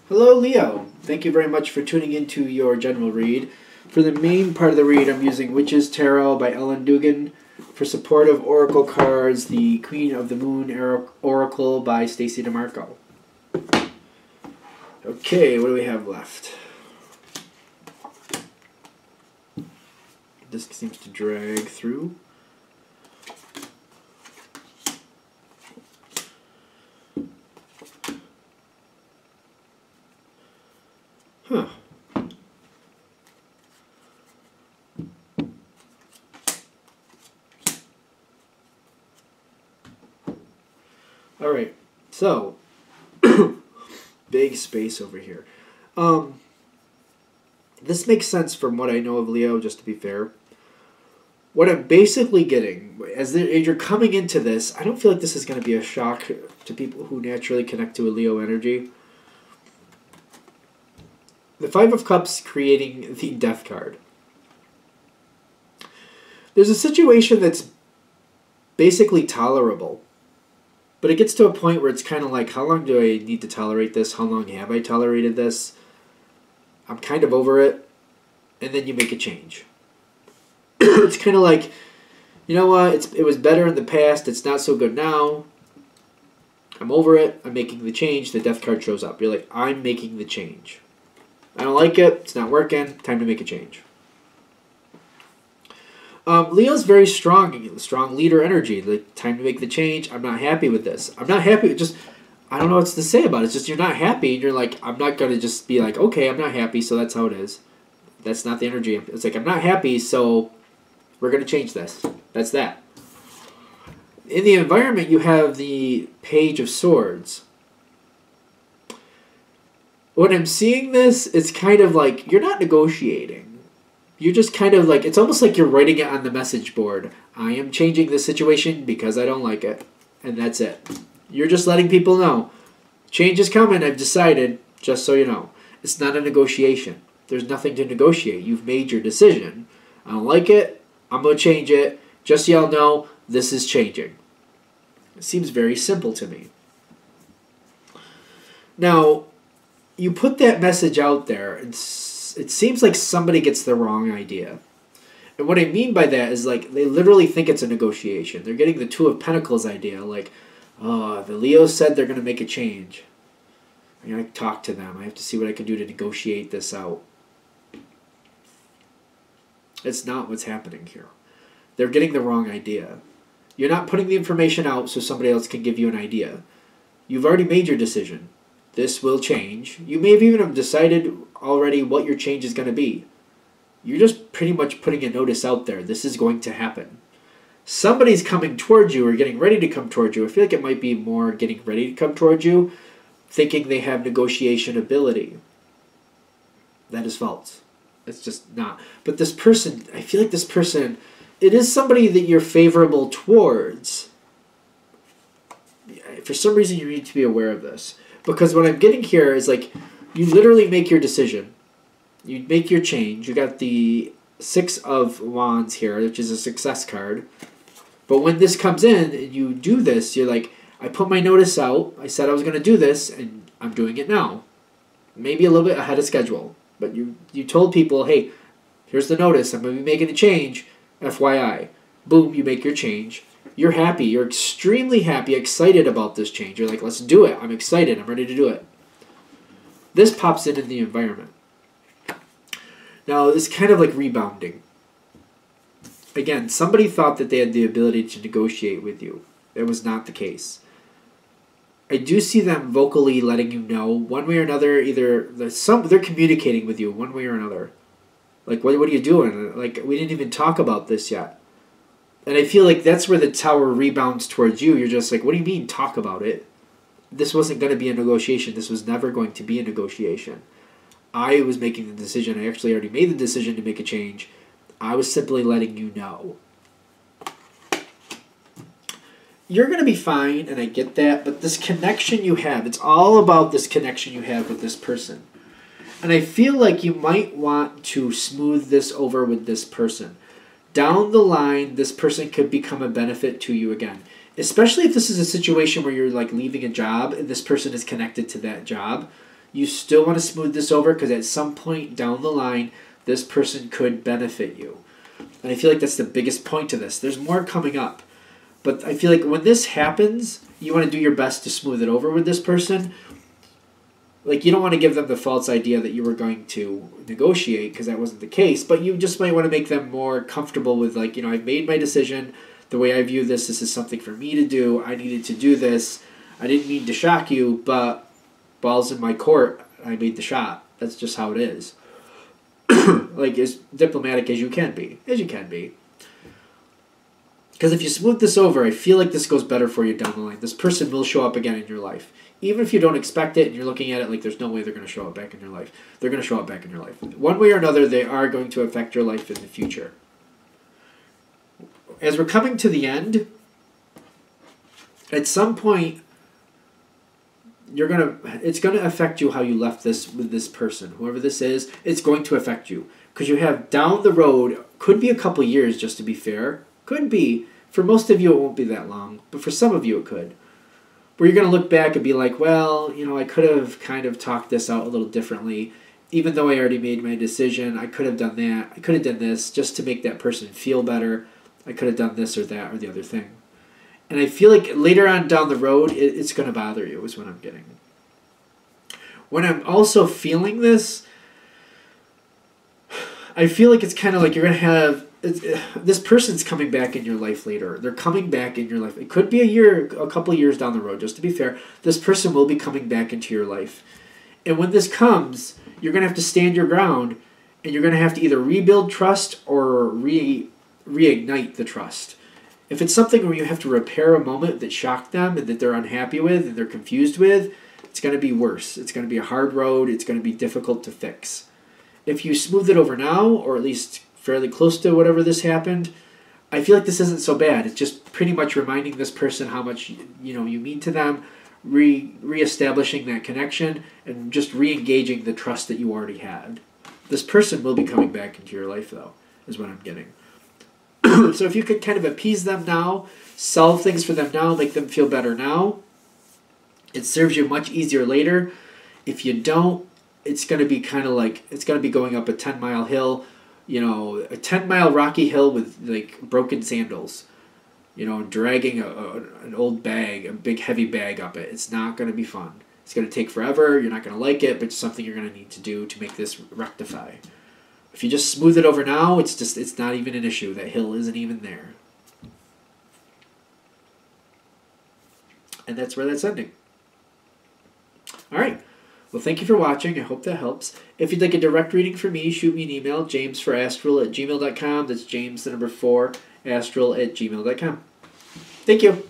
Hello, Leo. Thank you very much for tuning into your general read. For the main part of the read, I'm using Witch's Tarot by Ellen Dugan. For supportive oracle cards, the Queen of the Moon Oracle by Stacey DeMarco. Okay, what do we have left? This seems to drag through. Huh. All right, so big space over here. This makes sense from what I know of Leo, just to be fair. What I'm basically getting, as you're coming into this, I don't feel like this is going to be a shock to people who naturally connect to a Leo energy. The Five of Cups creating the Death card. There's a situation that's basically tolerable, but it gets to a point where it's kind of like, how long do I need to tolerate this? How long have I tolerated this? I'm kind of over it, and then you make a change. It's kind of like, you know what, it was better in the past, it's not so good now. I'm over it, I'm making the change, the Death card shows up. You're like, I'm making the change. I don't like it, it's not working, time to make a change. Leo's very strong leader energy. Like, time to make the change, I'm not happy with this. I'm not happy with just, I don't know what to say about it. It's just you're not happy, and you're like, I'm not going to just be like, okay, I'm not happy, so that's how it is. That's not the energy. It's like, I'm not happy, so we're going to change this. That's that. In the environment, you have the Page of Swords. When I'm seeing this, it's kind of like, you're not negotiating. You're just kind of like, it's almost like you're writing it on the message board. I am changing this situation because I don't like it. And that's it. You're just letting people know. Change is coming, I've decided, just so you know. It's not a negotiation. There's nothing to negotiate. You've made your decision. I don't like it. I'm going to change it. Just so y'all know, this is changing. It seems very simple to me. Now, you put that message out there, and it seems like somebody gets the wrong idea. And what I mean by that is, like, they literally think it's a negotiation. They're getting the Two of Pentacles idea, like, oh, the Leo said they're going to make a change. I got to talk to them. I have to see what I can do to negotiate this out. It's not what's happening here. They're getting the wrong idea. You're not putting the information out so somebody else can give you an idea. You've already made your decision. This will change. You may have even have decided already what your change is going to be. You're just pretty much putting a notice out there. This is going to happen. Somebody's coming towards you or getting ready to come towards you. I feel like it might be more getting ready to come towards you, thinking they have negotiation ability. That is false. It's just not. But this person, I feel like this person, it is somebody that you're favorable towards. For some reason, you need to be aware of this. Because what I'm getting here is like, you literally make your decision. You make your change. You got the Six of Wands here, which is a success card. But when this comes in and you do this, you're like, I put my notice out. I said I was going to do this, and I'm doing it now. Maybe a little bit ahead of schedule. But you told people, hey, here's the notice. I'm going to be making a change. FYI. Boom, you make your change. You're happy. You're extremely happy, excited about this change. You're like, let's do it. I'm excited. I'm ready to do it. This pops in the environment. Now, it's kind of like rebounding. Again, somebody thought that they had the ability to negotiate with you. That was not the case. I do see them vocally letting you know one way or another. Either they're communicating with you one way or another. Like, what are you doing? Like, we didn't even talk about this yet. And I feel like that's where the Tower rebounds towards you. You're just like, what do you mean talk about it? This wasn't going to be a negotiation. This was never going to be a negotiation. I was making the decision. I actually already made the decision to make a change. I was simply letting you know. You're going to be fine, and I get that, but this connection you have, it's all about this connection you have with this person. And I feel like you might want to smooth this over with this person. Down the line, this person could become a benefit to you again. Especially if this is a situation where you're like leaving a job and this person is connected to that job. you still want to smooth this over because at some point down the line, this person could benefit you. And I feel like that's the biggest point to this. There's more coming up. But I feel like when this happens, you want to do your best to smooth it over with this person. Like, you don't want to give them the false idea that you were going to negotiate, because that wasn't the case. But you just might want to make them more comfortable with, like, I've made my decision. The way I view this is something for me to do. I needed to do this. I didn't mean to shock you, but ball's in my court. I made the shot. That's just how it is. Like, as diplomatic as you can be. Because if you smooth this over, I feel like this goes better for you down the line. This person will show up again in your life. Even if you don't expect it and you're looking at it like there's no way they're going to show up back in your life. They're going to show up back in your life. One way or another, they are going to affect your life in the future. As we're coming to the end, at some point, it's going to affect you how you left this with this person. Whoever this is, it's going to affect you. Because you have down the road, could be a couple years just to be fair. Could be. For most of you, it won't be that long. But for some of you, it could. Where you're going to look back and be like, well, I could have kind of talked this out a little differently. Even though I already made my decision, I could have done that. I could have done this just to make that person feel better. I could have done this or that or the other thing. And I feel like later on down the road, it's going to bother you is what I'm getting. When I'm also feeling this, I feel like it's kind of like you're going to have... this person's coming back in your life later. They're coming back in your life. It could be a year, a couple of years down the road, just to be fair. This person will be coming back into your life. And when this comes, you're going to have to stand your ground, and you're going to have to either rebuild trust or reignite the trust. If it's something where you have to repair a moment that shocked them and that they're unhappy with and they're confused with, it's going to be worse. It's going to be a hard road. It's going to be difficult to fix. If you smooth it over now, or at least fairly close to whatever this happened, I feel like this isn't so bad. It's just pretty much reminding this person how much you mean to them, reestablishing that connection, and just re-engaging the trust that you already had. This person will be coming back into your life, though, is what I'm getting. So if you could kind of appease them now, solve things for them now, make them feel better now, it serves you much easier later. If you don't, it's going to be kind of like, it's going to be going up a 10-mile hill, a 10-mile rocky hill with like broken sandals, dragging an old bag, a big heavy bag up it. It's not going to be fun. It's going to take forever. You're not going to like it, but it's something you're going to need to do to make this rectify. If you just smooth it over now, it's not even an issue. That hill isn't even there. And that's where that's ending. All right. Well, thank you for watching. I hope that helps. If you'd like a direct reading from me, shoot me an email, jamesforastral@gmail.com. That's James, the number 4, astral@gmail.com. Thank you.